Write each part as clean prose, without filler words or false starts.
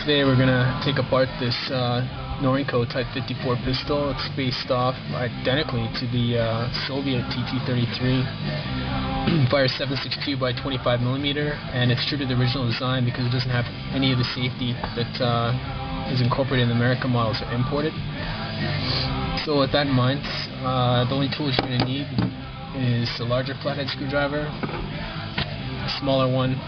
Today we're going to take apart this Norinco Type 54 pistol. It's based off identically to the Soviet TT-33. Fires 7.62 by 25mm, and it's true to the original design because it doesn't have any of the safety that is incorporated in the American models or imported. So with that in mind, the only tools you're going to need is a larger flathead screwdriver, a smaller one,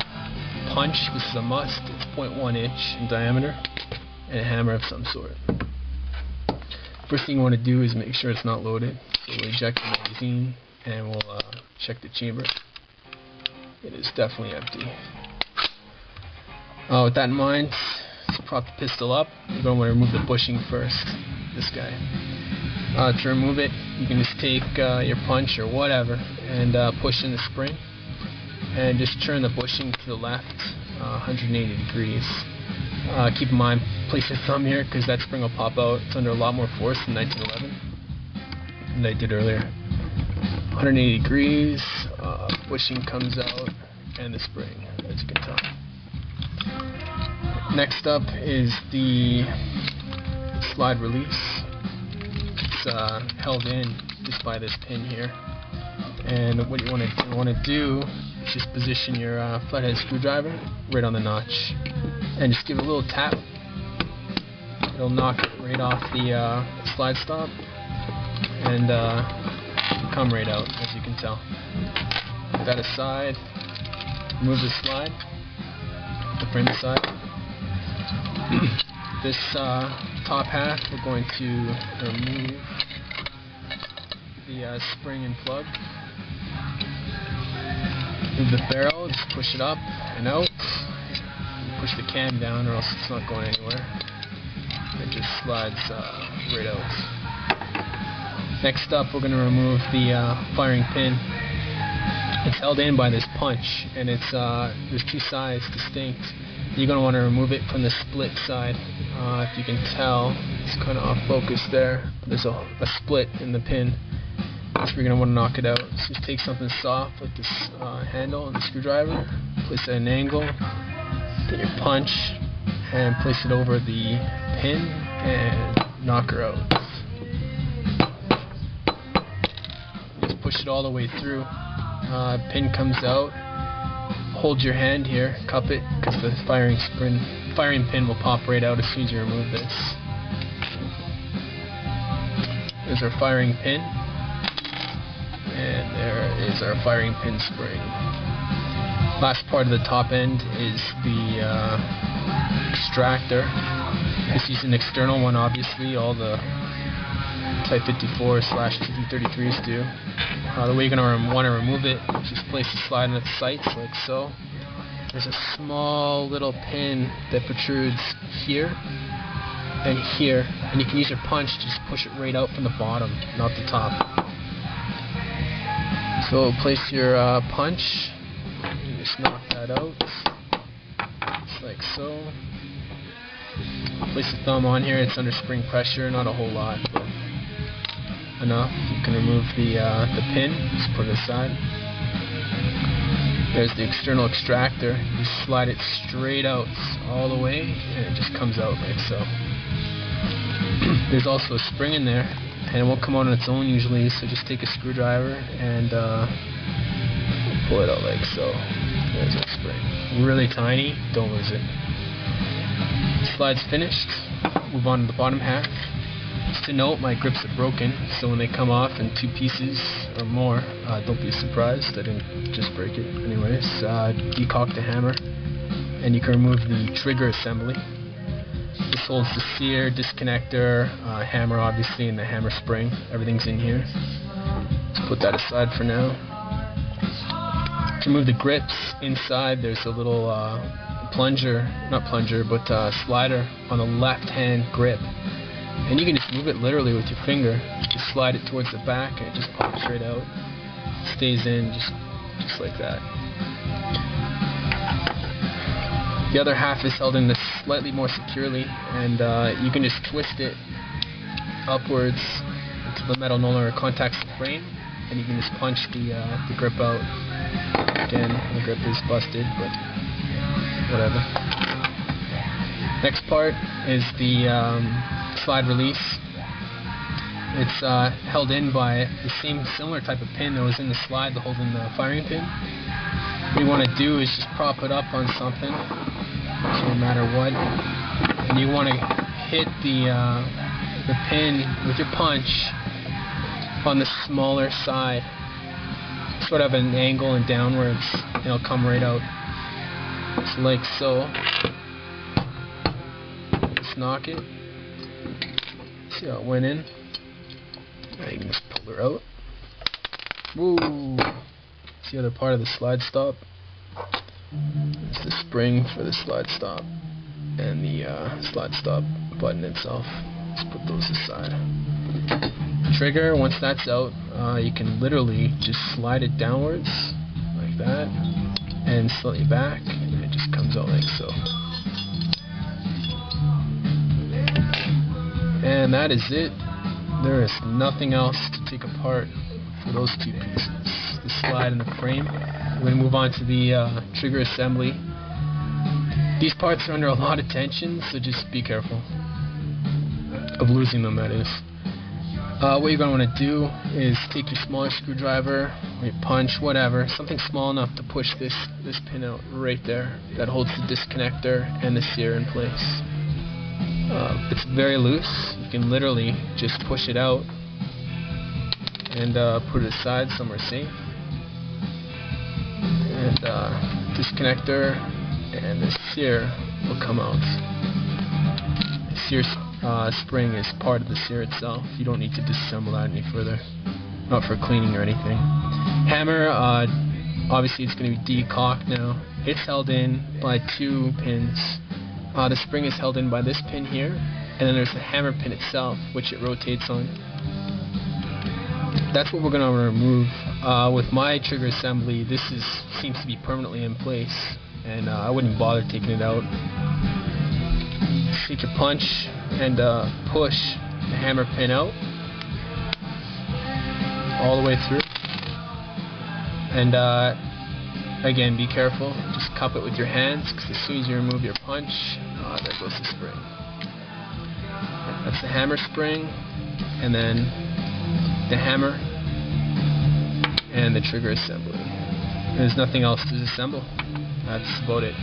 punch, this is a must, it's 0.1 inch in diameter, and a hammer of some sort. First thing you want to do is make sure it's not loaded. So we'll eject the magazine and we'll check the chamber. It is definitely empty. With that in mind, let's prop the pistol up. You're going to want to remove the bushing first, this guy. To remove it, you can just take your punch or whatever and push in the spring and just turn the bushing to the left 180 degrees. Keep in mind, place your thumb here because that spring will pop out. It's under a lot more force than 1911 than I did earlier. 180 degrees, bushing comes out, and the spring, as you can tell. Next up is the slide release. It's held in just by this pin here. And what you want to do is just position your flathead screwdriver right on the notch, and just give it a little tap. It'll knock it right off the slide stop and come right out, as you can tell. Put that aside. Remove the slide. Put the frame aside. This top half, we're going to remove the spring and plug. Move the barrel, just push it up and out. Push the cam down or else it's not going anywhere. It just slides right out. Next up, we're going to remove the firing pin. It's held in by this punch, and it's there's two sides distinct. You're going to want to remove it from the split side. If you can tell, it's kind of off focus there. There's a split in the pin. So you're going to want to knock it out. So just take something soft like this handle and the screwdriver, place it at an angle, get your punch, and place it over the pin and knock her out. Just push it all the way through. Pin comes out. Hold your hand here, cup it, because the firing pin will pop right out as soon as you remove this. There's our firing pin. And there is our firing pin spring. Last part of the top end is the extractor. This is an external one, obviously. All the Type 54/TT-33s do. The way you're going to want to remove it, just place the slide in its sights like so. There's a small little pin that protrudes here and here, and you can use your punch to just push it right out from the bottom, not the top. So place your punch, you just knock that out, just like so. Place the thumb on here, it's under spring pressure, not a whole lot, but enough. You can remove the pin, just put it aside. There's the external extractor, you slide it straight out all the way, and it just comes out like so. There's also a spring in there, and it won't come out on its own usually, so just take a screwdriver and pull it out like so. There's a spring. Really tiny, don't lose it. Slide's finished. Move on to the bottom half. Just to note, my grips are broken, so when they come off in two pieces or more, don't be surprised. I didn't just break it. Anyways, decock the hammer, and you can remove the trigger assembly. This holds the sear, disconnector, hammer obviously, and the hammer spring. Everything's in here. Let's put that aside for now. To remove the grips, inside there's a little slider on the left hand grip. And you can just move it literally with your finger. Just slide it towards the back and it just pops right out. Stays in just like that. The other half is held in this slightly more securely, and you can just twist it upwards until the metal no longer contacts the frame, and you can just punch the grip out. Again, the grip is busted, but whatever. Next part is the slide release. It's held in by the same similar type of pin that was in the slide that holds in the firing pin. What you want to do is just prop it up on something, no matter what, and you want to hit the pin with your punch on the smaller side, sort of an angle and downwards, and it'll come right out. Just like so. Just knock it. See how it went in? Now you can just pull her out. Woo! See the other part of the slide stop? It's the spring for the slide stop and the slide stop button itself. Let's put those aside. Trigger, once that's out, you can literally just slide it downwards like that and slightly back, and it just comes out like so. And that is it. There is nothing else to take apart for those two pieces, the slide and the frame. We're going to move on to the trigger assembly. These parts are under a lot of tension, so just be careful of losing them, that is. What you're going to want to do is take your smaller screwdriver, or your punch, whatever, something small enough to push this pin out right there that holds the disconnector and the sear in place. It's very loose. You can literally just push it out and put it aside somewhere safe. And disconnector and the sear will come out. The sear spring is part of the sear itself. You don't need to disassemble that any further, not for cleaning or anything. Hammer, obviously it's going to be decocked now. It's held in by two pins. The spring is held in by this pin here, and then there's the hammer pin itself, which it rotates on. That's what we're going to remove. With my trigger assembly, this seems to be permanently in place, and I wouldn't bother taking it out. Take your punch and push the hammer pin out all the way through. And again, be careful. Just cup it with your hands, because as soon as you remove your punch, there goes the spring. That's the hammer spring, and then the hammer and the trigger assembly. There's nothing else to disassemble. That's about it.